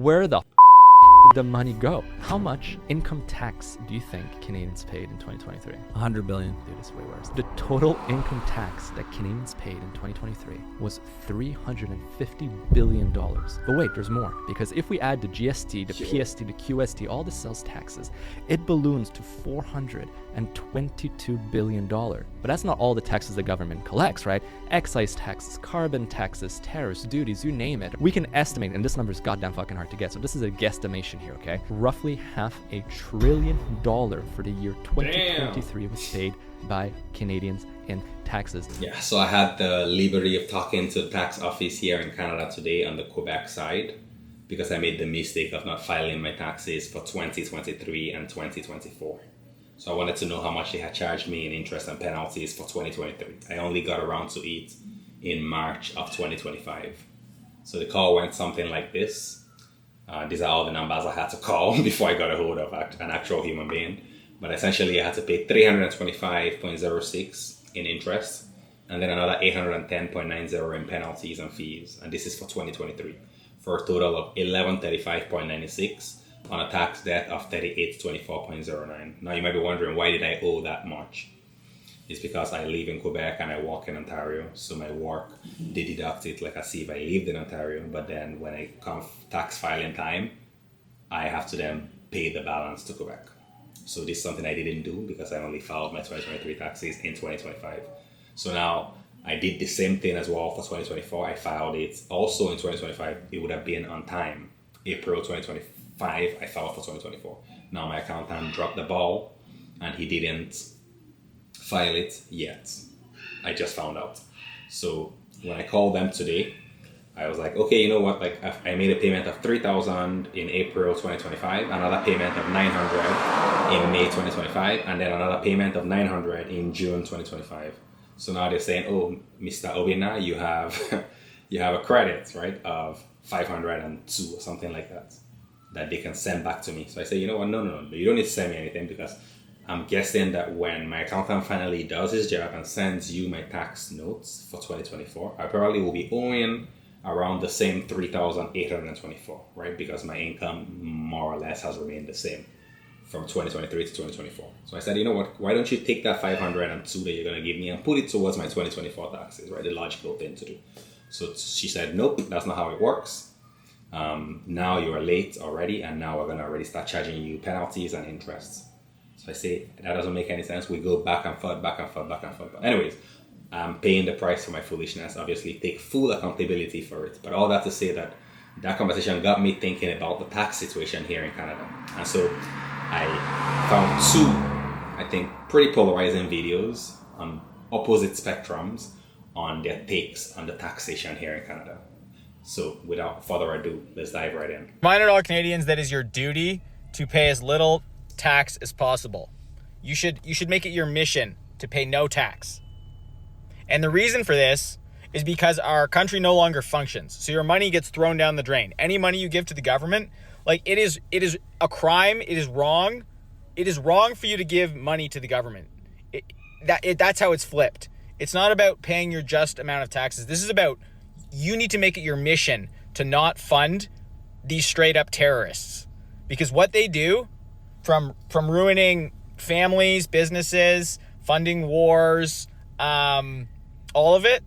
Where the did the money go? How much income tax do you think Canadians paid in 2023? 100 billion. Dude, it's way worse. The total income tax that Canadians paid in 2023 was $350 billion. But wait, there's more. Because if we add the GST, the PST, the QST, all the sales taxes, it balloons to $422 billion. But that's not all the taxes the government collects, right? Excise taxes, carbon taxes, tariffs, duties, you name it. We can estimate, and this number is goddamn fucking hard to get, so this is a guesstimation here, okay? Roughly $500 billion for the year 2023 was paid by Canadians in taxes. Yeah, so I had the liberty of talking to the tax office here in Canada today on the Quebec side, because I made the mistake of not filing my taxes for 2023 and 2024. So I wanted to know how much they had charged me in interest and penalties for 2023. I only got around to it in March of 2025. So the call went something like this. These are all the numbers I had to call before I got a hold of an actual human being. But essentially I had to pay $325.06 in interest and then another $810.90 in penalties and fees. And this is for 2023 for a total of $1135.96 on a tax debt of $3824.09. Now you might be wondering, why did I owe that much? It's because I live in Quebec and I work in Ontario. So my work, they deduct it like as if I lived in Ontario. But then when I come tax filing time, I have to then pay the balance to Quebec. So this is something I didn't do because I only filed my 2023 taxes in 2025. So now I did the same thing as well for 2024. I filed it also in 2025. It would have been on time. April 2025, I filed for 2024. Now my accountant dropped the ball and he didn't file it yet. I just found out. So when I called them today, I was like, okay, you know what? Like I made a payment of $3,000 in April 2025, another payment of $900 in May 2025, and then another payment of $900 in June 2025. So now they're saying, oh, Mr. Obina, you have a credit, right, of 502 or something like that they can send back to me. So I say, you know what? No, you don't need to send me anything because I'm guessing that when my accountant finally does his job and sends you my tax notes for 2024, I probably will be owing around the same $3,824, right? Because my income more or less has remained the same from 2023 to 2024. So I said, you know what? Why don't you take that 502 that you're going to give me and put it towards my 2024 taxes, right? The logical thing to do. So she said, nope, that's not how it works. Now you are late already, and now we're going to already start charging you penalties and interests. So I say, that doesn't make any sense. We go back and forth. But anyways, I'm paying the price for my foolishness. Obviously, take full accountability for it. But all that to say that conversation got me thinking about the tax situation here in Canada. And so I found two, I think, pretty polarizing videos on opposite spectrums on their takes on the taxation here in Canada. So without further ado, let's dive right in. Remind all Canadians that is your duty to pay as little tax as possible. You should make it your mission to pay no tax. And the reason for this is because our country no longer functions. So your money gets thrown down the drain. Any money you give to the government, like it is a crime. It is wrong. It is wrong for you to give money to the government. That's how it's flipped. It's not about paying your just amount of taxes. This is about you need to make it your mission to not fund these straight up terrorists. Because what they do, from ruining families, businesses, funding wars, all of it,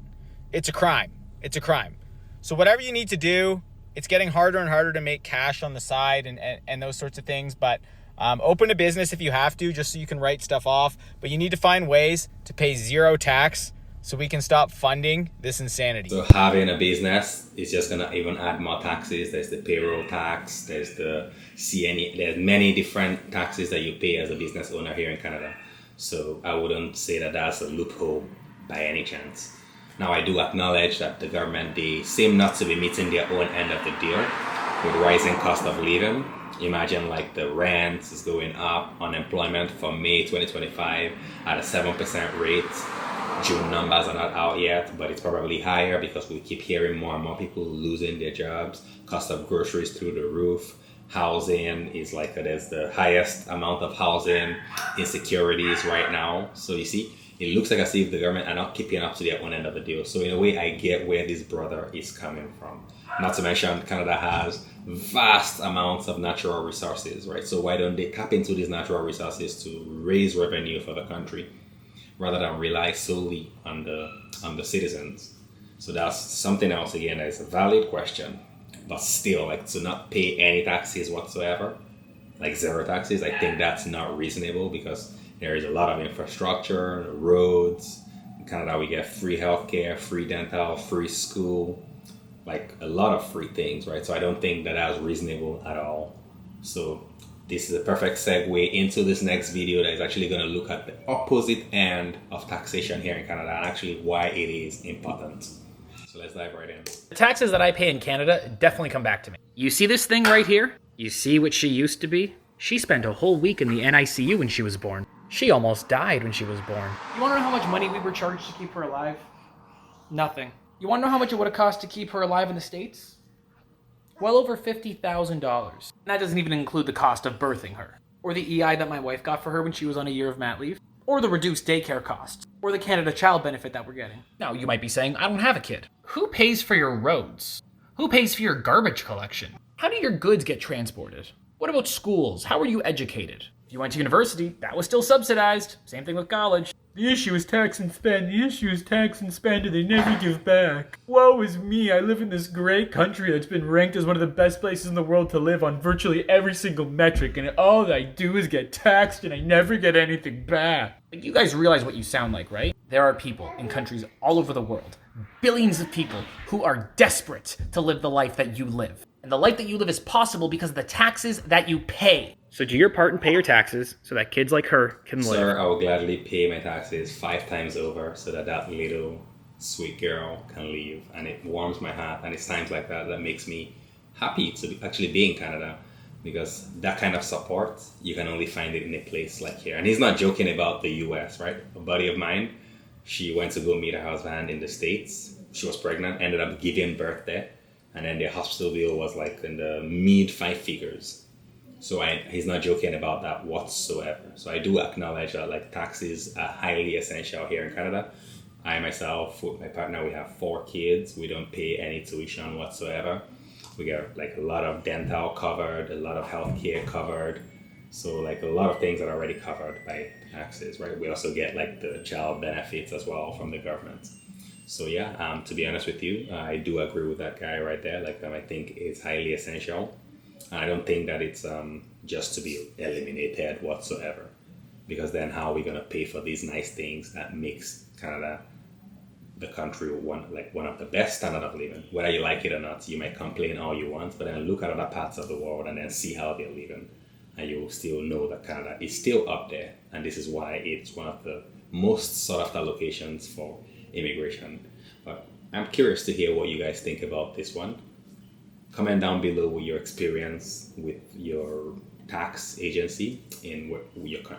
it's a crime. It's a crime. So whatever you need to do, it's getting harder and harder to make cash on the side and those sorts of things. But open a business if you have to, just so you can write stuff off. But you need to find ways to pay zero tax so we can stop funding this insanity. So having a business is just going to even add more taxes. There's the payroll tax, there's the CNE, there's many different taxes that you pay as a business owner here in Canada. So I wouldn't say that that's a loophole by any chance. Now I do acknowledge that the government, they seem not to be meeting their own end of the deal with rising cost of living. Imagine like the rent is going up, unemployment for May 2025 at a 7% rate. June numbers are not out yet, but it's probably higher because we keep hearing more and more people losing their jobs. Cost of groceries through the roof. Housing is like there's the highest amount of housing insecurities right now. So you see, it looks like as if the government are not keeping up to their own end of the deal. So in a way, I get where this brother is coming from. Not to mention, Canada has vast amounts of natural resources, right? So why don't they tap into these natural resources to raise revenue for the country rather than rely solely on the citizens? So that's something else again that is a valid question. But still, like to not pay any taxes whatsoever, like zero taxes, I think that's not reasonable because there is a lot of infrastructure, roads. In Canada, we get free healthcare, free dental, free school, like a lot of free things, right? So I don't think that that's reasonable at all. So this is a perfect segue into this next video that is actually going to look at the opposite end of taxation here in Canada and actually why it is important. So let's dive right in. The taxes that I pay in Canada definitely come back to me. You see this thing right here? You see what she used to be? She spent a whole week in the NICU when she was born. She almost died when she was born. You want to know how much money we were charged to keep her alive? Nothing. You want to know how much it would have cost to keep her alive in the States? Well over $50,000. And that doesn't even include the cost of birthing her, or the EI that my wife got for her when she was on a year of mat leave, or the reduced daycare costs, or the Canada Child benefit that we're getting. Now, you might be saying, I don't have a kid. Who pays for your roads? Who pays for your garbage collection? How do your goods get transported? What about schools? How are you educated? If you went to university, that was still subsidized. Same thing with college. The issue is tax and spend. The issue is tax and spend, and they never give back. Woe is me. I live in this great country that's been ranked as one of the best places in the world to live on virtually every single metric, and all I do is get taxed, and I never get anything back. Like, you guys realize what you sound like, right? There are people in countries all over the world, billions of people, who are desperate to live the life that you live. And the life that you live is possible because of the taxes that you pay. So do your part and pay your taxes so that kids like her can live. Sir, I will gladly pay my taxes 5 times over so that that little sweet girl can leave. And it warms my heart. And it's times like that that makes me happy to actually be in Canada. Because that kind of support, you can only find it in a place like here. And he's not joking about the US, right? A buddy of mine, she went to go meet her husband in the States. She was pregnant, ended up giving birth there. And then the hospital bill was like in the mid 5 figures. So he's not joking about that whatsoever. So I do acknowledge that like taxes are highly essential here in Canada. I myself, with my partner, we have 4 kids. We don't pay any tuition whatsoever. We get like a lot of dental covered, a lot of healthcare covered. So like a lot of things that are already covered by taxes, right? We also get like the child benefits as well from the government. So yeah, to be honest with you, I do agree with that guy right there. Like I think it's highly essential. I don't think that it's just to be eliminated whatsoever, because then how are we gonna pay for these nice things that makes Canada the country one of the best standard of living? Whether you like it or not, you might complain all you want, but then look at other parts of the world and then see how they're living, and you will still know that Canada is still up there. And this is why it's one of the most sought after locations for immigration. But I'm curious to hear what you guys think about this one. Comment down below with your experience with your tax agency in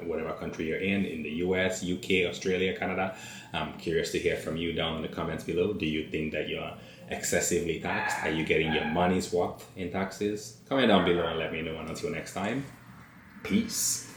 whatever country you're in the US, UK, Australia, Canada. I'm curious to hear from you down in the comments below. Do you think that you're excessively taxed? Are you getting your money's worth in taxes? Comment down below and let me know. And until next time, peace.